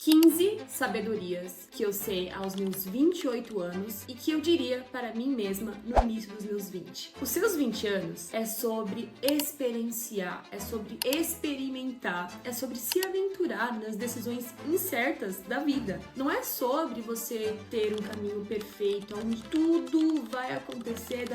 15 sabedorias que eu sei aos meus 28 anos e que eu diria para mim mesma no início dos meus 20. Os seus 20 anos é sobre experienciar, é sobre experimentar, é sobre se aventurar nas decisões incertas da vida. Não é sobre você ter um caminho perfeito, onde tudo vai acontecer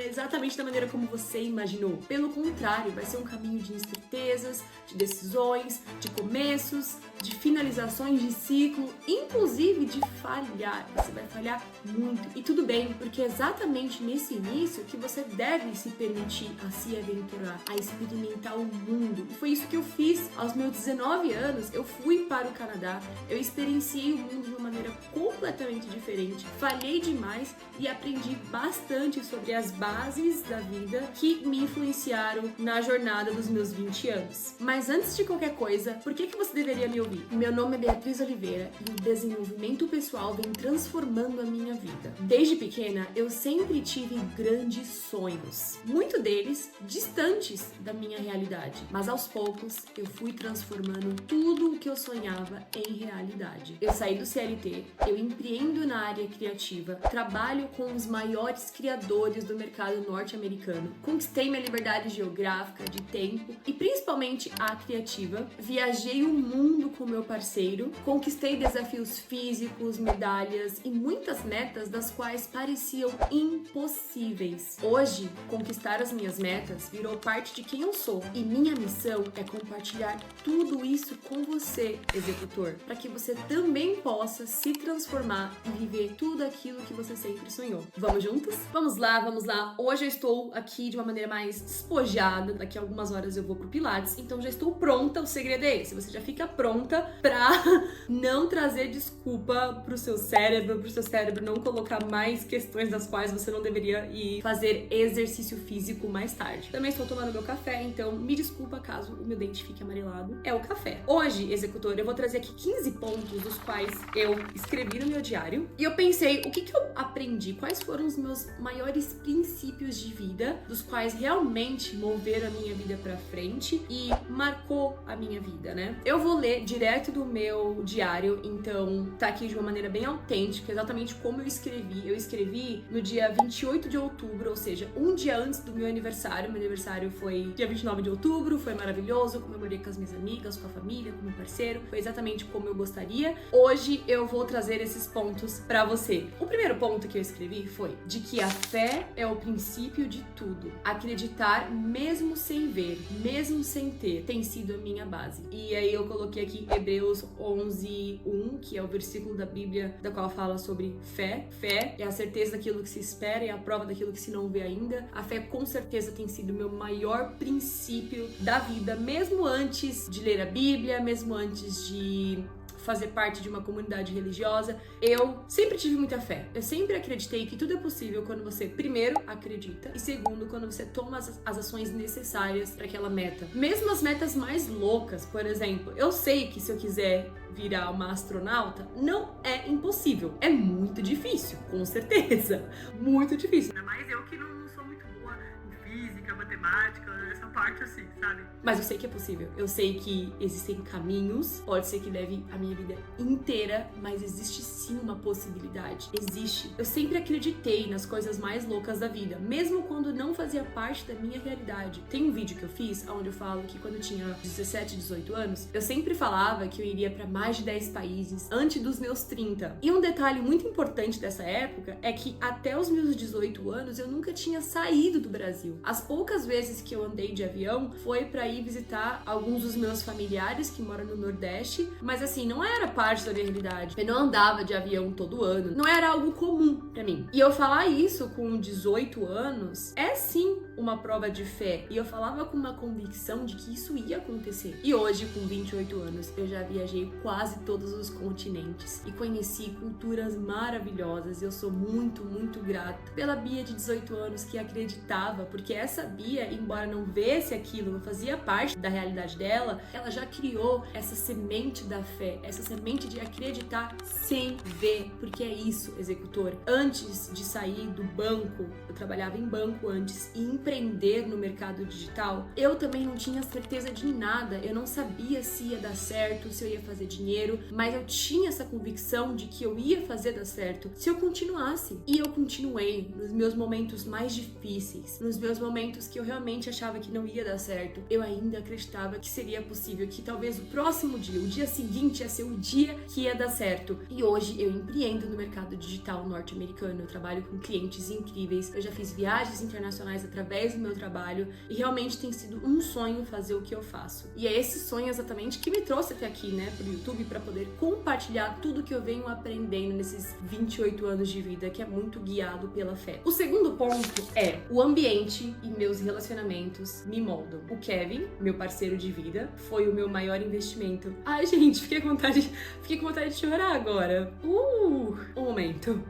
exatamente da maneira como você imaginou. Pelo contrário, vai ser um caminho de incertezas, de decisões, de começos, de finalizações de ciclo, inclusive de falhar. Você vai falhar muito. E tudo bem, porque é exatamente nesse início que você deve se permitir a se aventurar, a experimentar o mundo. E foi isso que eu fiz. Aos meus 19 anos, eu fui para o Canadá, eu experienciei o mundo de uma maneira completamente diferente, falhei demais e aprendi bastante sobre as bases da vida que me influenciaram na jornada dos meus 20 anos. Mas antes de qualquer coisa, por que você deveria me ouvir? Meu nome é Beatriz Oliveira e o desenvolvimento pessoal vem transformando a minha vida. Desde pequena, eu sempre tive grandes sonhos, muito deles distantes da minha realidade, mas aos poucos eu fui transformando tudo o que eu sonhava em realidade. Eu saí do CLT, eu empreendo na área criativa, trabalho com os maiores criadores do mercado norte-americano, conquistei minha liberdade geográfica, de tempo e principalmente a criativa, viajei o mundo com meu parceiro, conquistei desafios físicos, medalhas e muitas metas das quais pareciam impossíveis. Hoje, conquistar as minhas metas virou parte de quem eu sou e minha missão é compartilhar tudo isso com você, executor, para que você também possa se transformar e viver tudo aquilo que você sempre sonhou. Vamos juntos? Vamos lá, vamos lá. Hoje eu estou aqui de uma maneira mais despojada, daqui a algumas horas eu vou pro Pilates, então já estou pronta. O segredo é esse, você já fica pronta pra não trazer desculpa pro seu cérebro não colocar mais questões das quais você não deveria ir fazer exercício físico mais tarde. Também estou tomando meu café, então me desculpa caso o meu dente fique amarelado. É o café. Hoje, executor, eu vou trazer aqui 15 pontos dos quais eu escrevi no meu diário e eu pensei, o que eu aprendi? Quais foram os meus maiores princípios de vida, dos quais realmente moveram a minha vida pra frente e marcou a minha vida, né? Eu vou ler direto do meu diário, então tá aqui de uma maneira bem autêntica, exatamente como eu escrevi. Eu escrevi no dia 28 de outubro, ou seja, um dia antes do meu aniversário. Meu aniversário foi dia 29 de outubro, foi maravilhoso, comemorei com as minhas amigas, com a família, com meu parceiro, foi exatamente como eu gostaria. Hoje eu vou trazer esses pontos pra você. O primeiro ponto que eu escrevi foi de que a fé é o princípio de tudo. Acreditar mesmo sem ver, mesmo sem ter, tem sido a minha base. E aí eu coloquei aqui Hebreus 11:1, que é o versículo da Bíblia da qual fala sobre fé. Fé é a certeza daquilo que se espera e a prova daquilo que se não vê ainda. A fé com certeza tem sido o meu maior princípio da vida, mesmo antes de ler a Bíblia, mesmo antes de fazer parte de uma comunidade religiosa. Eu sempre tive muita fé. Eu sempre acreditei que tudo é possível quando você, primeiro, acredita e segundo, quando você toma as ações necessárias para aquela meta. Mesmo as metas mais loucas, por exemplo, eu sei que se eu quiser virar uma astronauta, não é impossível. É muito difícil, com certeza. Muito difícil. Ainda mais eu que não sou muito boa em física, matemática, essa parte assim, sabe? Mas eu sei que é possível. Eu sei que existem caminhos. Pode ser que leve a minha vida inteira, mas existe sim uma possibilidade. Existe. Eu sempre acreditei nas coisas mais loucas da vida, mesmo quando não fazia parte da minha realidade. Tem um vídeo que eu fiz onde eu falo que quando eu tinha 17, 18 anos, eu sempre falava que eu iria para mais de 10 países antes dos meus 30. E um detalhe muito importante dessa época é que até os meus 18 anos eu nunca tinha saído do Brasil. As poucas vezes que eu andei de avião foi para ir visitar alguns dos meus familiares que moram no Nordeste, mas assim, não era parte da minha realidade. Eu não andava de avião todo ano, não era algo comum pra mim. E eu falar isso com 18 anos é sim uma prova de fé. E eu falava com uma convicção de que isso ia acontecer. E hoje, com 28 anos, eu já viajei quase todos os continentes e conheci culturas maravilhosas. Eu sou muito, muito grata pela Bia de 18 anos que acreditava, porque essa sabia, embora não visse aquilo, não fazia parte da realidade dela, ela já criou essa semente da fé, essa semente de acreditar sem ver, porque é isso, executor. Antes de sair do banco, eu trabalhava em banco antes, e empreender no mercado digital, eu também não tinha certeza de nada, eu não sabia se ia dar certo, se eu ia fazer dinheiro, mas eu tinha essa convicção de que eu ia fazer dar certo se eu continuasse. E eu continuei nos meus momentos mais difíceis, nos meus momentos que eu realmente achava que não ia dar certo. Eu ainda acreditava que seria possível, que talvez o próximo dia, o dia seguinte ia ser o dia que ia dar certo. E hoje eu empreendo no mercado digital norte-americano, eu trabalho com clientes incríveis, eu já fiz viagens internacionais através do meu trabalho e realmente tem sido um sonho fazer o que eu faço. E é esse sonho exatamente que me trouxe até aqui, né, pro YouTube, para poder compartilhar tudo que eu venho aprendendo nesses 28 anos de vida, que é muito guiado pela fé. O segundo ponto é: o ambiente e meus relacionamentos me moldam. O Kevin, meu parceiro de vida, foi o meu maior investimento. Ai, gente, fiquei com vontade de chorar agora. Um momento.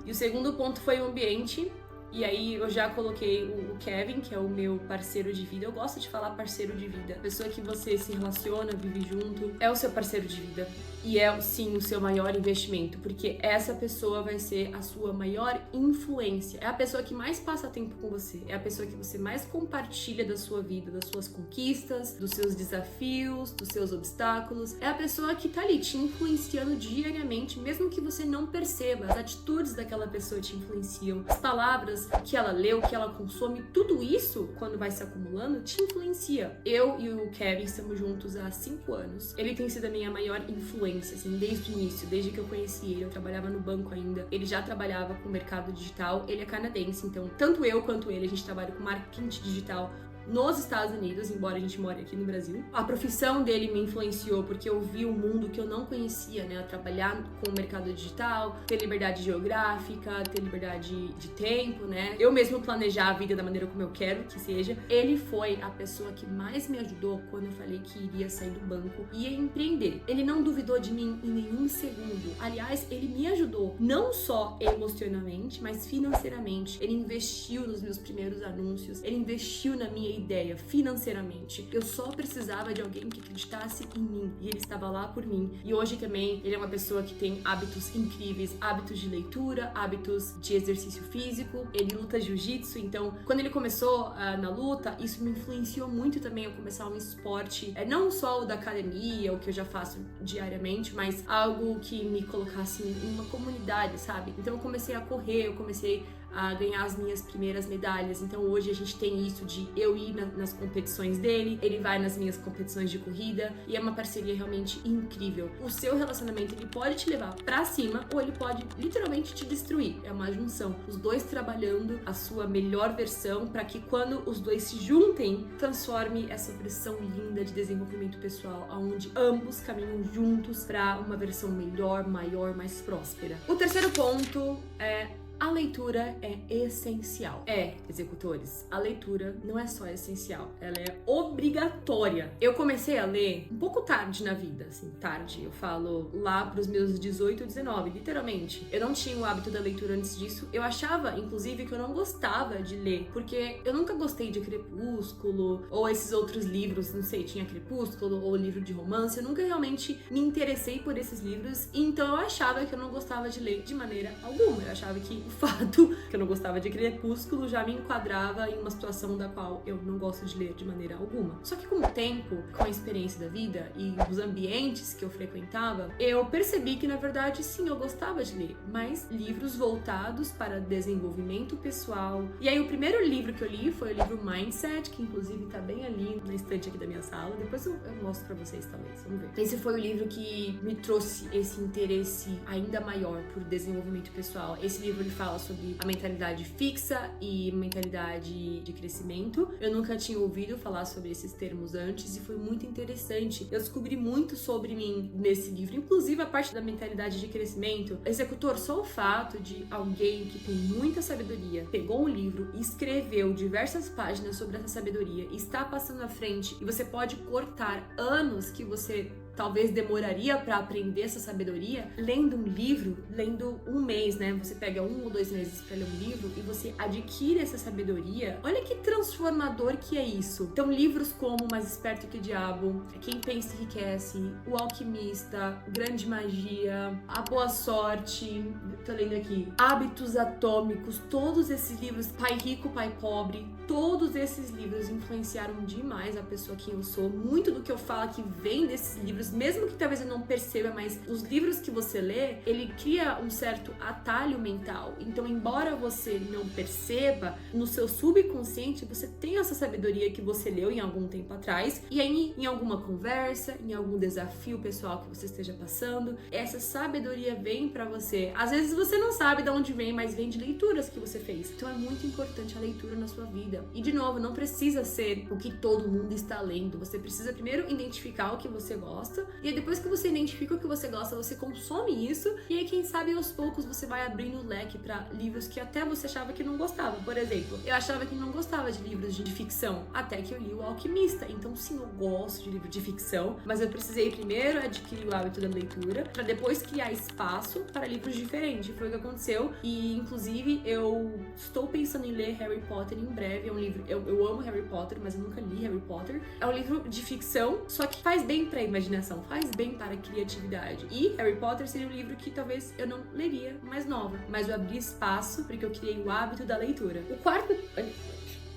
E o segundo ponto foi o ambiente. E aí eu já coloquei o Kevin, que é o meu parceiro de vida. Eu gosto de falar parceiro de vida. A pessoa que você se relaciona, vive junto, é o seu parceiro de vida. E é, sim, o seu maior investimento, porque essa pessoa vai ser a sua maior influência. É a pessoa que mais passa tempo com você. É a pessoa que você mais compartilha da sua vida, das suas conquistas, dos seus desafios, dos seus obstáculos. É a pessoa que tá ali te influenciando diariamente, mesmo que você não perceba. As atitudes daquela pessoa te influenciam. As palavras que ela lê, o que ela consome, tudo isso, quando vai se acumulando, te influencia. Eu e o Kevin estamos juntos há 5 anos. Ele tem sido a minha maior influência, assim, desde o início, desde que eu conheci ele. Eu trabalhava no banco ainda. Ele já trabalhava com o mercado digital. Ele é canadense, então tanto eu quanto ele, a gente trabalha com marketing digital nos Estados Unidos, embora a gente more aqui no Brasil. A profissão dele me influenciou porque eu vi um mundo que eu não conhecia, né? Trabalhar com o mercado digital, ter liberdade geográfica, ter liberdade de tempo, né? Eu mesmo planejar a vida da maneira como eu quero que seja. Ele foi a pessoa que mais me ajudou quando eu falei que iria sair do banco e ia empreender. Ele não duvidou de mim em nenhum segundo. Aliás, ele me ajudou não só emocionalmente, mas financeiramente. Ele investiu nos meus primeiros anúncios, ele investiu na minha ideia financeiramente. Eu só precisava de alguém que acreditasse em mim e ele estava lá por mim. E hoje também ele é uma pessoa que tem hábitos incríveis, hábitos de leitura, hábitos de exercício físico. Ele luta jiu-jitsu, então quando ele começou na luta, isso me influenciou muito também a começar um esporte, não só o da academia, o que eu já faço diariamente, mas algo que me colocasse em uma comunidade, sabe? Então eu comecei a correr, eu comecei a ganhar as minhas primeiras medalhas. Então hoje a gente tem isso de eu ir nas competições dele, ele vai nas minhas competições de corrida, e é uma parceria realmente incrível. O seu relacionamento, ele pode te levar pra cima ou ele pode literalmente te destruir. É uma junção, os dois trabalhando a sua melhor versão para que quando os dois se juntem, transforme essa versão linda de desenvolvimento pessoal, onde ambos caminham juntos para uma versão melhor, maior, mais próspera. O terceiro ponto é: a leitura é essencial. Executores, a leitura não é só essencial, ela é obrigatória. Eu comecei a ler um pouco tarde na vida, assim, tarde, eu falo lá pros meus 18, 19, literalmente. Eu não tinha o hábito da leitura antes disso. Eu achava, inclusive, que eu não gostava de ler, porque eu nunca gostei de Crepúsculo, ou esses outros livros, não sei, tinha Crepúsculo, ou livro de romance. Eu nunca realmente me interessei por esses livros, então eu achava que eu não gostava de ler de maneira alguma. Eu achava que o fato que eu não gostava de Crepúsculo já me enquadrava em uma situação da qual eu não gosto de ler de maneira alguma. Só que com o tempo, com a experiência da vida e os ambientes que eu frequentava, eu percebi que na verdade sim, eu gostava de ler, mas livros voltados para desenvolvimento pessoal. E aí o primeiro livro que eu li foi o livro Mindset, que inclusive tá bem ali na estante aqui da minha sala. Depois eu mostro pra vocês, talvez, vamos ver. Esse foi o livro que me trouxe esse interesse ainda maior por desenvolvimento pessoal. Esse livro ele fala sobre a mentalidade fixa e mentalidade de crescimento. Eu nunca tinha ouvido falar sobre esses termos antes e foi muito interessante. Eu descobri muito sobre mim nesse livro, inclusive a parte da mentalidade de crescimento. Executor, só o fato de alguém que tem muita sabedoria pegou um livro e escreveu diversas páginas sobre essa sabedoria e está passando à frente, e você pode cortar anos que você talvez demoraria para aprender essa sabedoria, lendo um livro, lendo um mês, né? Você pega 1 ou 2 meses para ler um livro e você adquire essa sabedoria. Olha que transformador que é isso. Então, livros como Mais Esperto que o Diabo, Quem Pensa Enriquece, O Alquimista, Grande Magia, A Boa Sorte, tô lendo aqui, Hábitos Atômicos, todos esses livros, Pai Rico, Pai Pobre, todos esses livros influenciaram demais a pessoa que eu sou. Muito do que eu falo aqui vem desses livros, mesmo que talvez eu não perceba, mas os livros que você lê, ele cria um certo atalho mental. Então, embora você não perceba, no seu subconsciente você tem essa sabedoria que você leu em algum tempo atrás, e aí em alguma conversa, em algum desafio pessoal que você esteja passando, essa sabedoria vem pra você. Às vezes você não sabe de onde vem, mas vem de leituras que você fez. Então é muito importante a leitura na sua vida. E de novo, não precisa ser o que todo mundo está lendo. Você precisa primeiro identificar o que você gosta, e aí depois que você identifica o que você gosta, você consome isso, e aí quem sabe aos poucos você vai abrindo o leque para livros que até você achava que não gostava. Por exemplo, eu achava que não gostava de livros de ficção, até que eu li O Alquimista. Então sim, eu gosto de livro de ficção, mas eu precisei primeiro adquirir o hábito da leitura para depois criar espaço para livros diferentes. Foi o que aconteceu, e inclusive eu estou pensando em ler Harry Potter em breve. É um livro, eu amo Harry Potter, mas eu nunca li Harry Potter. É um livro de ficção, só que faz bem para a imaginação, faz bem para a criatividade. E Harry Potter seria um livro que talvez eu não leria mais nova, mas eu abri espaço porque eu criei o hábito da leitura.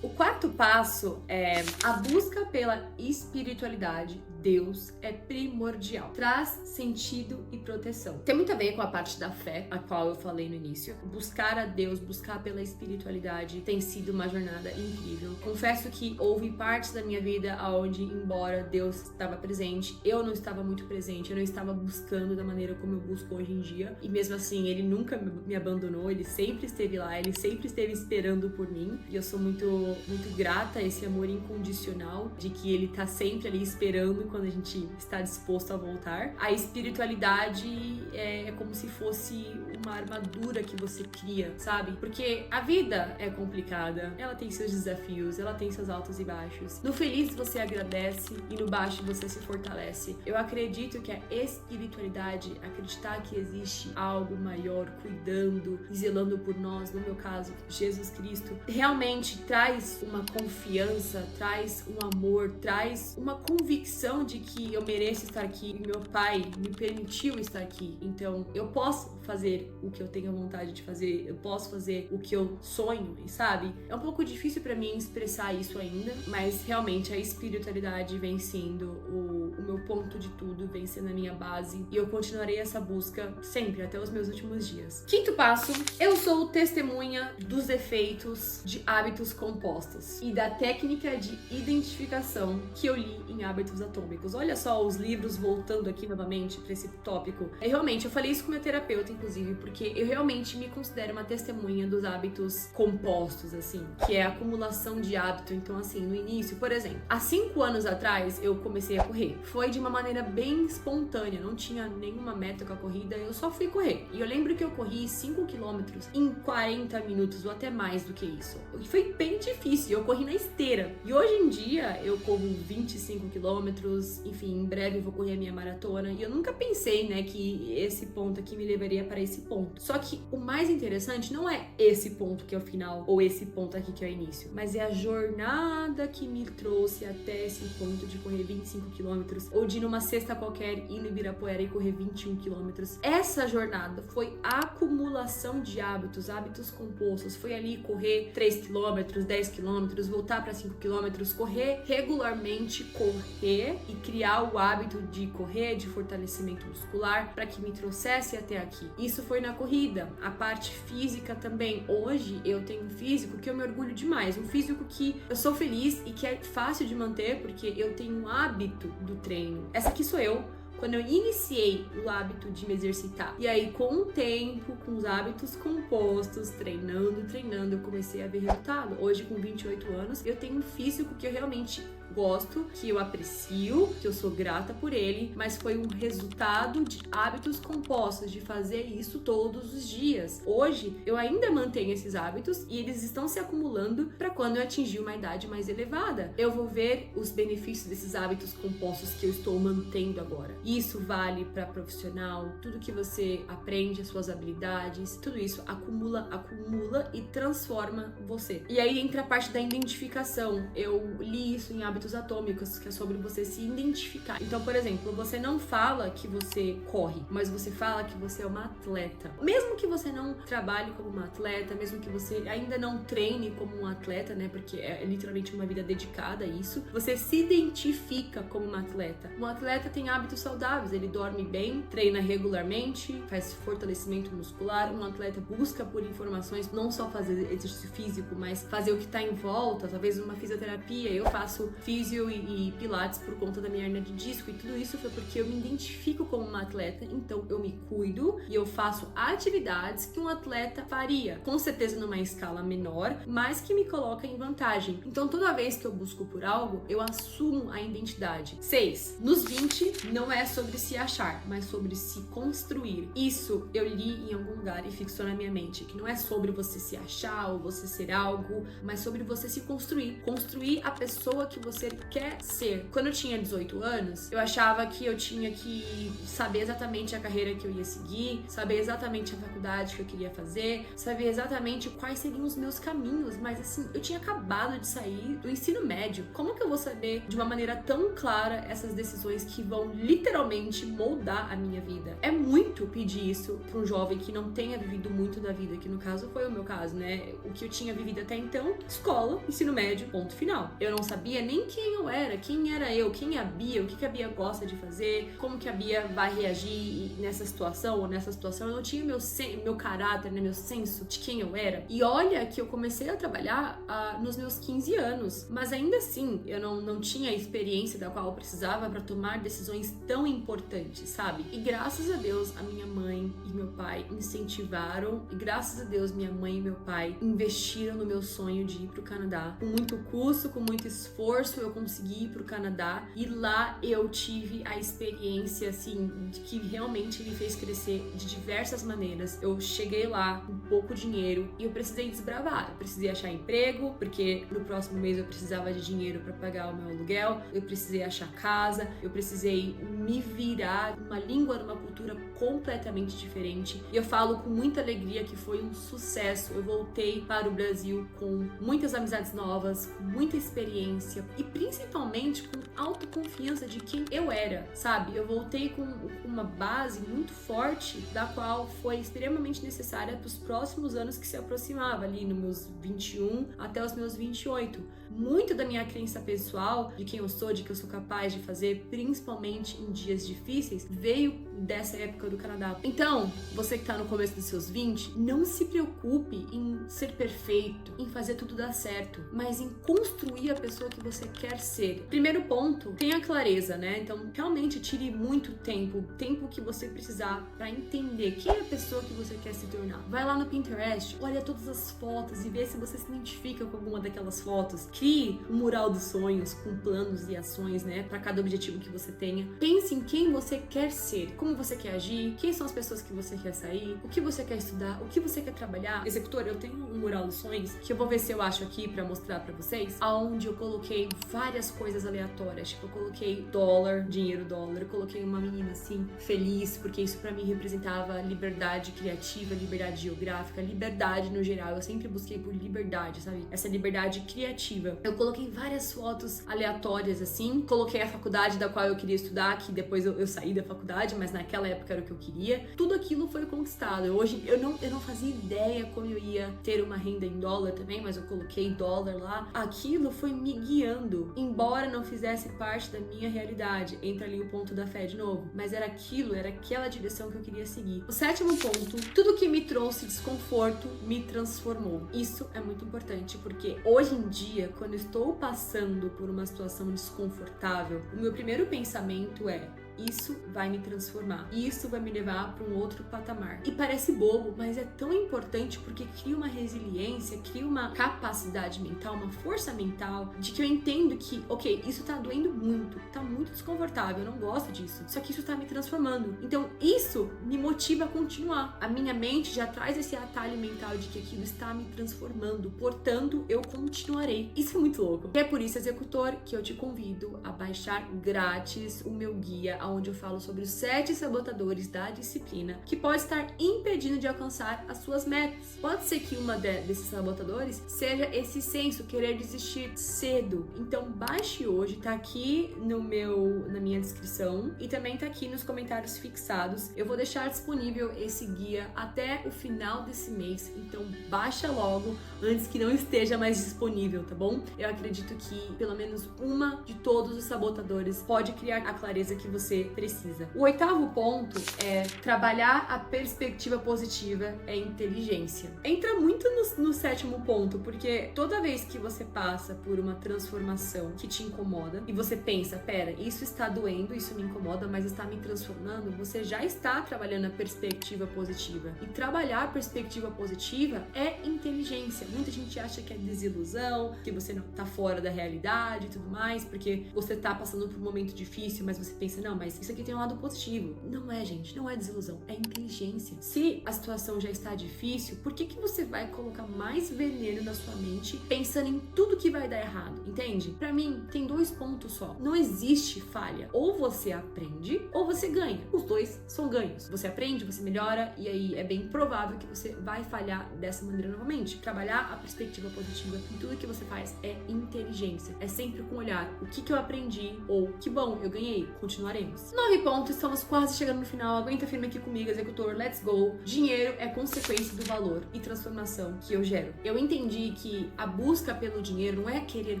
O quarto passo é a busca pela espiritualidade. Deus é primordial. Traz sentido e proteção. Tem muito a ver com a parte da fé, a qual eu falei no início. Buscar a Deus, buscar pela espiritualidade tem sido uma jornada incrível. Confesso que houve partes da minha vida onde, embora Deus estava presente, eu não estava muito presente, eu não estava buscando da maneira como eu busco hoje em dia. E mesmo assim, Ele nunca me abandonou, Ele sempre esteve lá, Ele sempre esteve esperando por mim. E eu sou muito grata a esse amor incondicional, de que Ele tá sempre ali esperando quando a gente está disposto a voltar. A espiritualidade é como se fosse uma armadura que você cria, sabe? Porque a vida é complicada, ela tem seus desafios, ela tem seus altos e baixos. No feliz você agradece e no baixo você se fortalece. Eu acredito que a espiritualidade, acreditar que existe algo maior cuidando e zelando por nós, no meu caso, Jesus Cristo, realmente traz uma confiança, traz um amor, traz uma convicção de que eu mereço estar aqui e meu Pai me permitiu estar aqui. Então eu posso fazer o que eu tenho vontade de fazer, eu posso fazer o que eu sonho, sabe? É um pouco difícil pra mim expressar isso ainda, mas realmente a espiritualidade vem sendo o meu ponto de tudo, vem sendo a minha base, e eu continuarei essa busca sempre, até os meus últimos dias. Quinto passo, eu sou testemunha dos efeitos de hábitos compostos e da técnica de identificação que eu li em Hábitos Atômicos. Olha só os livros, voltando aqui novamente para esse tópico. Eu falei isso com meu terapeuta, inclusive, porque eu realmente me considero uma testemunha dos hábitos compostos, assim, que é a acumulação de hábito. Então, assim, no início, por exemplo, há 5 anos atrás eu comecei a correr. Foi de uma maneira bem espontânea, não tinha nenhuma meta com a corrida, eu só fui correr. E eu lembro que eu corri 5 quilômetros em 40 minutos ou até mais do que isso. E foi bem difícil, eu corri na esteira. E hoje em dia eu corro 25 quilômetros, enfim, em breve eu vou correr a minha maratona. E eu nunca pensei, né, que esse ponto aqui me levaria para esse ponto. Só que o mais interessante não é esse ponto que é o final, ou esse ponto aqui que é o início, mas é a jornada que me trouxe até esse ponto de correr 25 quilômetros, ou de numa sexta qualquer ir no Ibirapuera e correr 21 quilômetros. Essa jornada foi a acumulação de hábitos compostos. Foi ali correr 3 quilômetros, 10 quilômetros, voltar para 5 quilômetros, correr regularmente, correr e criar o hábito de correr, de fortalecimento muscular, para que me trouxesse até aqui. Isso foi na corrida. A parte física também. Hoje eu tenho um físico que eu me orgulho demais, um físico que eu sou feliz e que é fácil de manter porque eu tenho um hábito do treino. Essa aqui sou eu quando eu iniciei o hábito de me exercitar. E aí, com o tempo, com os hábitos compostos, treinando, eu comecei a ver resultado. Hoje, com 28 anos, eu tenho um físico que eu realmente gosto, que eu aprecio, que eu sou grata por ele, mas foi um resultado de hábitos compostos, de fazer isso todos os dias. Hoje, eu ainda mantenho esses hábitos e eles estão se acumulando para quando eu atingir uma idade mais elevada. Eu vou ver os benefícios desses hábitos compostos que eu estou mantendo agora. Isso vale para profissional, tudo que você aprende, as suas habilidades, tudo isso acumula e transforma você. E aí entra a parte da identificação. Eu li isso em Hábitos Atômicos, que é sobre você se identificar. Então, por exemplo, você não fala que você corre, mas você fala que você é uma atleta. Mesmo que você não trabalhe como uma atleta, mesmo que você ainda não treine como um atleta, né? Porque é literalmente uma vida dedicada a isso, você se identifica como uma atleta. Um atleta tem hábitos saudáveis, ele dorme bem, treina regularmente, faz fortalecimento muscular. Um atleta busca por informações, não só fazer exercício físico, mas fazer o que está em volta, talvez uma fisioterapia. Eu faço físio e pilates por conta da minha hernia de disco, e tudo isso foi porque eu me identifico como uma atleta, então eu me cuido e eu faço atividades que um atleta faria, com certeza numa escala menor, mas que me coloca em vantagem. Então toda vez que eu busco por algo, eu assumo a identidade. 6. Nos 20 não é sobre se achar, mas sobre se construir. Isso eu li em algum lugar e fixou na minha mente, que não é sobre você se achar ou você ser algo, mas sobre você se construir. Construir a pessoa que você quer ser. Quando eu tinha 18 anos, eu achava que eu tinha que saber exatamente a carreira que eu ia seguir, saber exatamente a faculdade que eu queria fazer, saber exatamente quais seriam os meus caminhos, mas assim, eu tinha acabado de sair do ensino médio. Como que eu vou saber de uma maneira tão clara essas decisões que vão literalmente moldar a minha vida? É muito pedir isso para um jovem que não tenha vivido muito da vida, que no caso foi o meu caso, né? O que eu tinha vivido até então, escola, ensino médio, ponto final. Eu não sabia nem quem eu era, quem era eu, quem é a Bia, o que a Bia gosta de fazer, como que a Bia vai reagir nessa situação ou nessa situação. Eu não tinha meu caráter, né, meu senso de quem eu era. E olha que eu comecei a trabalhar nos meus 15 anos, mas ainda assim eu não tinha a experiência da qual eu precisava para tomar decisões tão importantes, sabe? E graças a Deus a minha mãe e meu pai incentivaram, e graças a Deus minha mãe e meu pai investiram no meu sonho de ir pro Canadá. Com muito custo, com muito esforço, eu consegui ir pro Canadá, e lá eu tive a experiência, assim, de que realmente me fez crescer de diversas maneiras. Eu cheguei lá com pouco dinheiro e eu precisei desbravar. Eu precisei achar emprego, porque no próximo mês eu precisava de dinheiro para pagar o meu aluguel. Eu precisei achar casa, eu precisei me virar numa língua, numa cultura completamente diferente. E eu falo com muita alegria que foi um sucesso. Eu voltei para o Brasil com muitas amizades novas, com muita experiência e principalmente com autoconfiança de quem eu era, sabe? Eu voltei com uma base muito forte, da qual foi extremamente necessária para os próximos anos que se aproximava, ali nos meus 21 até os meus 28. Muito da minha crença pessoal, de quem eu sou, de que eu sou capaz de fazer, principalmente em dias difíceis, veio dessa época do Canadá. Então, você que tá no começo dos seus 20, não se preocupe em ser perfeito, em fazer tudo dar certo, mas em construir a pessoa que você quer ser. Primeiro ponto, tenha clareza, né? Então, realmente tire muito tempo, o tempo que você precisar para entender quem é a pessoa que você quer se tornar. Vai lá no Pinterest, olha todas as fotos e vê se você se identifica com alguma daquelas fotos. Crie um mural dos sonhos com planos e ações, né, para cada objetivo que você tenha. Pense em quem você quer ser, como você quer agir, quem são as pessoas que você quer sair, o que você quer estudar, o que você quer trabalhar. Executor, eu tenho um mural dos sonhos que eu vou ver se eu acho aqui para mostrar para vocês, aonde eu coloquei várias coisas aleatórias, tipo eu coloquei dólar, dinheiro dólar, eu coloquei uma menina assim feliz, porque isso para mim representava liberdade criativa, liberdade geográfica, liberdade no geral. Eu sempre busquei por liberdade, sabe? Essa liberdade criativa. Eu coloquei várias fotos aleatórias assim, coloquei a faculdade da qual eu queria estudar, que depois eu saí da faculdade, mas naquela época era o que eu queria. Tudo aquilo foi conquistado. Hoje eu não fazia ideia como eu ia ter uma renda em dólar também, mas eu coloquei dólar lá. Aquilo foi me guiando, embora não fizesse parte da minha realidade. Entra ali o ponto da fé de novo, mas era aquela direção que eu queria seguir. O sétimo ponto, tudo que me trouxe desconforto me transformou. Isso é muito importante, porque hoje em dia, quando eu estou passando por uma situação desconfortável, o meu primeiro pensamento é: isso vai me transformar, isso vai me levar para um outro patamar. E parece bobo, mas é tão importante porque cria uma resiliência, cria uma capacidade mental, uma força mental de que eu entendo que, ok, isso tá doendo muito, tá muito desconfortável, eu não gosto disso, só que isso tá me transformando. Então isso me motiva a continuar. A minha mente já traz esse atalho mental de que aquilo está me transformando, portanto eu continuarei. Isso é muito louco. E é por isso, executor, que eu te convido a baixar grátis o meu guia, onde eu falo sobre os 7 sabotadores da disciplina que pode estar impedindo de alcançar as suas metas. Pode ser que uma desses sabotadores seja esse senso, querer desistir cedo. Então baixe hoje, tá aqui na minha descrição e também tá aqui nos comentários fixados. Eu vou deixar disponível esse guia até o final desse mês, então baixa logo antes que não esteja mais disponível, tá bom? Eu acredito que pelo menos uma de todos os sabotadores pode criar a clareza que você precisa. O 8º ponto é trabalhar a perspectiva positiva, é inteligência. Entra muito no 7º ponto, porque toda vez que você passa por uma transformação que te incomoda e você pensa, pera, isso está doendo, isso me incomoda, mas está me transformando, você já está trabalhando a perspectiva positiva. E trabalhar a perspectiva positiva é inteligência. Muita gente acha que é desilusão, que você não tá fora da realidade e tudo mais, porque você tá passando por um momento difícil, mas você pensa, não, mas isso aqui tem um lado positivo. Não é, gente, não é desilusão, é inteligência. Se a situação já está difícil, por que você vai colocar mais veneno na sua mente pensando em tudo que vai dar errado, entende? Pra mim, tem 2 pontos só. Não existe falha. Ou você aprende, ou você ganha. Os 2 são ganhos. Você aprende, você melhora, e aí é bem provável que você vai falhar dessa maneira novamente. Trabalhar a perspectiva positiva em tudo que você faz é inteligência. É sempre com olhar o que eu aprendi, ou que bom, eu ganhei, continuaremos. 9 pontos, estamos quase chegando no final. Aguenta firme aqui comigo, executor, let's go. Dinheiro é consequência do valor e transformação que eu gero. Eu entendi que a busca pelo dinheiro não é querer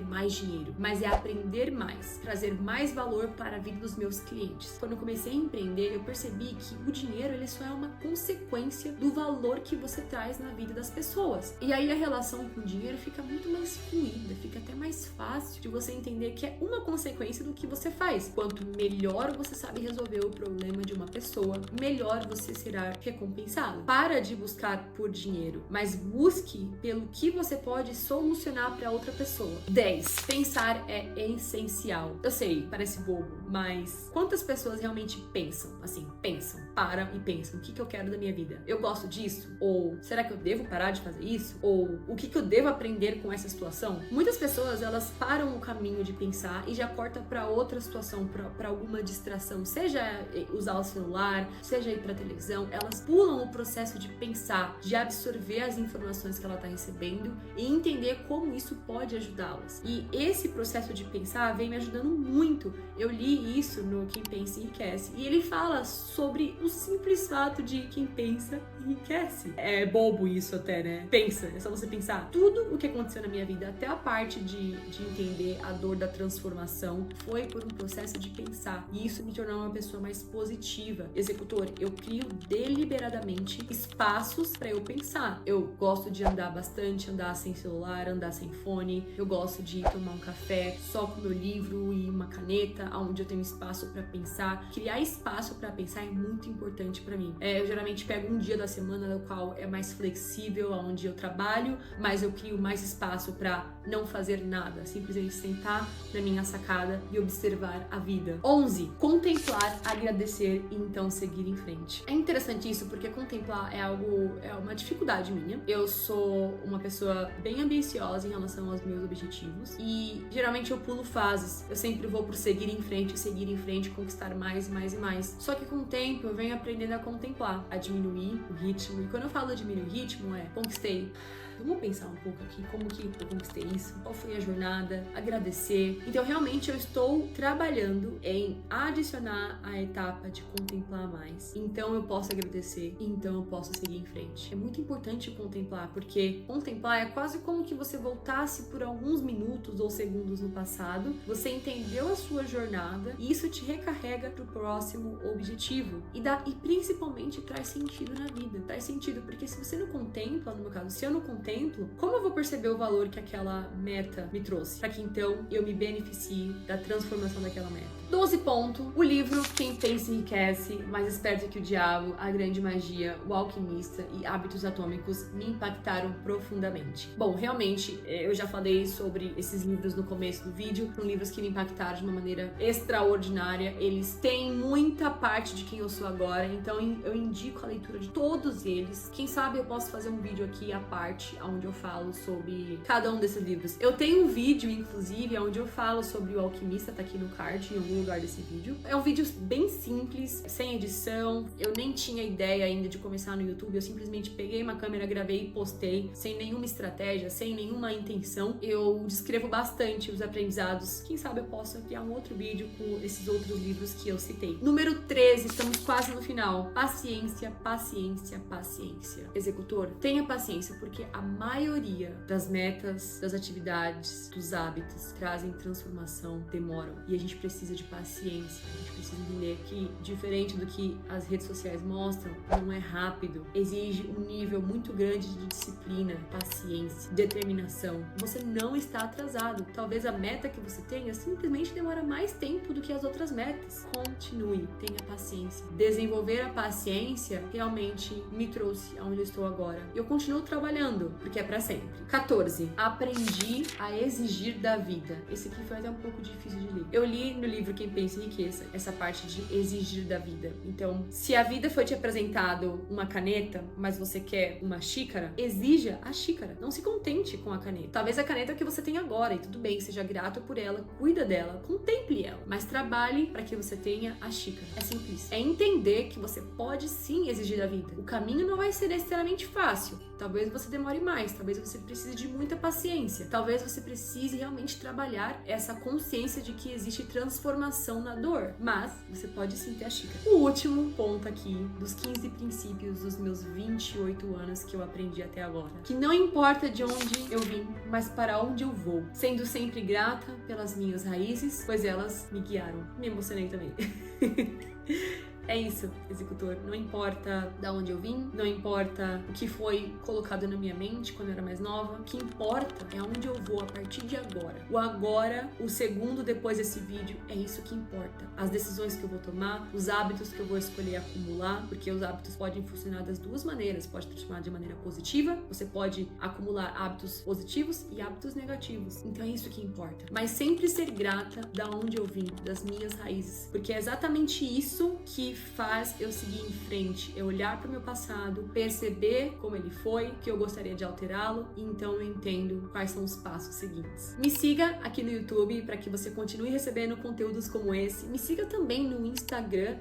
mais dinheiro, mas é aprender mais, trazer mais valor para a vida dos meus clientes. Quando eu comecei a empreender, eu percebi que o dinheiro ele só é uma consequência do valor que você traz na vida das pessoas. E aí a relação com o dinheiro fica muito mais fluida, fica até mais fácil de você entender que é uma consequência do que você faz. Quanto melhor você sabe resolver o problema de uma pessoa, melhor você será recompensado. Para de buscar por dinheiro, mas busque pelo que você pode solucionar para outra pessoa. 10. Pensar é essencial. Eu sei, parece bobo, mas quantas pessoas realmente pensam? Assim, param e pensam, o que eu quero da minha vida? Eu gosto disso? Ou será que eu devo parar de fazer isso? Ou o que eu devo aprender com essa situação? Muitas pessoas, elas param o caminho de pensar e já cortam para outra situação, para alguma distração, seja usar o celular, seja ir para televisão, elas pulam o processo de pensar, de absorver as informações que ela está recebendo e entender como isso pode ajudá-las. E esse processo de pensar vem me ajudando muito. Eu li isso no Quem Pensa Enriquece e ele fala sobre o simples fato de quem pensa enriquece. É bobo isso até, né? Pensa, é só você pensar. Tudo o que aconteceu na minha vida, até a parte de entender a dor da transformação, foi por um processo de pensar. E isso me tornou uma pessoa mais positiva. Executor, eu crio deliberadamente espaços para eu pensar. Eu gosto de andar bastante, andar sem celular, andar sem fone. Eu gosto de tomar um café só com meu livro e uma caneta, onde eu tenho espaço para pensar. Criar espaço para pensar é muito importante para mim. Eu geralmente pego um dia da semana no qual é mais flexível, onde eu trabalho, mas eu crio mais espaço para não fazer nada, simplesmente sentar na minha sacada e observar a vida. 11. Contemplar, agradecer e então seguir em frente. É interessante isso porque contemplar é uma dificuldade minha. Eu sou uma pessoa bem ambiciosa em relação aos meus objetivos e geralmente eu pulo fases. Eu sempre vou por seguir em frente, conquistar mais e mais e mais. Só que com o tempo eu venho aprendendo a contemplar, a diminuir o ritmo. E quando eu falo diminuir o ritmo, conquistei. Vamos pensar um pouco aqui como que eu conquistei isso, qual foi a jornada, agradecer. Então realmente eu estou trabalhando em adicionar a etapa de contemplar mais. Então eu posso agradecer, então eu posso seguir em frente. É muito importante contemplar, porque contemplar é quase como que você voltasse por alguns minutos ou segundos no passado, você entendeu a sua jornada e isso te recarrega para o próximo objetivo e principalmente traz sentido na vida. Traz sentido, porque se você não contempla, no meu caso, se eu não contemplo, como eu vou perceber o valor que aquela meta me trouxe? Para que então eu me beneficie da transformação daquela meta. 12 ponto. O livro Quem Pensa Enriquece, Mais Esperto que o Diabo, A Grande Magia, O Alquimista e Hábitos Atômicos me impactaram profundamente. Bom, realmente, eu já falei sobre esses livros no começo do vídeo, são livros que me impactaram de uma maneira extraordinária. Eles têm muita parte de quem eu sou agora, então eu indico a leitura de todos eles. Quem sabe eu posso fazer um vídeo aqui à parte, onde eu falo sobre cada um desses livros. Eu tenho um vídeo, inclusive, onde eu falo sobre O Alquimista, tá aqui no card, em algum lugar desse vídeo. É um vídeo bem simples, sem edição. Eu nem tinha ideia ainda de começar no YouTube, eu simplesmente peguei uma câmera, gravei e postei, sem nenhuma estratégia, sem nenhuma intenção. Eu descrevo bastante os aprendizados. Quem sabe eu posso criar um outro vídeo com esses outros livros que eu citei. Número 13, estamos quase no final. Paciência, paciência, paciência. Executor, tenha paciência, porque a maioria das metas, das atividades, dos hábitos trazem transformação, demoram. E a gente precisa de paciência. A gente precisa entender que, diferente do que as redes sociais mostram, não é rápido. Exige um nível muito grande de disciplina, paciência, determinação. Você não está atrasado. Talvez a meta que você tenha simplesmente demora mais tempo do que as outras metas. Continue, tenha paciência. Desenvolver a paciência realmente me trouxe aonde eu estou agora. Eu continuo trabalhando, porque é pra sempre. 14. Aprendi a exigir da vida. Esse aqui foi até um pouco difícil de ler. Eu li no livro Quem Pensa Enriqueça essa parte de exigir da vida. Então, se a vida foi te apresentado uma caneta, mas você quer uma xícara, exija a xícara. Não se contente com a caneta. Talvez a caneta que você tem agora, e tudo bem, seja grato por ela, cuida dela, contemple ela, mas trabalhe para que você tenha a xícara. É simples. É entender que você pode sim exigir da vida. O caminho não vai ser necessariamente fácil. Talvez você demore mais, talvez você precise de muita paciência, talvez você precise realmente trabalhar essa consciência de que existe transformação na dor, mas você pode sim ter a xícara. O último ponto aqui, dos 15 princípios dos meus 28 anos que eu aprendi até agora, que não importa de onde eu vim, mas para onde eu vou, sendo sempre grata pelas minhas raízes, pois elas me guiaram. Me emocionei também. É isso, executor. Não importa de onde eu vim, não importa o que foi colocado na minha mente quando eu era mais nova. O que importa é onde eu vou a partir de agora. O agora, o segundo depois desse vídeo, é isso que importa. As decisões que eu vou tomar, os hábitos que eu vou escolher acumular, porque os hábitos podem funcionar das duas maneiras. Pode funcionar de maneira positiva, você pode acumular hábitos positivos e hábitos negativos. Então é isso que importa. Mas sempre ser grata da onde eu vim, das minhas raízes, porque é exatamente isso que faz eu seguir em frente, eu olhar para o meu passado, perceber como ele foi, que eu gostaria de alterá-lo, e então eu entendo quais são os passos seguintes. Me siga aqui no YouTube para que você continue recebendo conteúdos como esse. Me siga também no Instagram,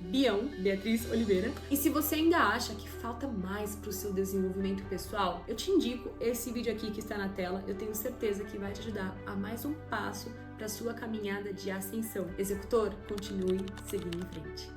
@Bião, Beatriz Oliveira. E se você ainda acha que falta mais para o seu desenvolvimento pessoal, eu te indico esse vídeo aqui que está na tela. Eu tenho certeza que vai te ajudar a mais um passo para sua caminhada de ascensão. Executor, continue seguindo em frente.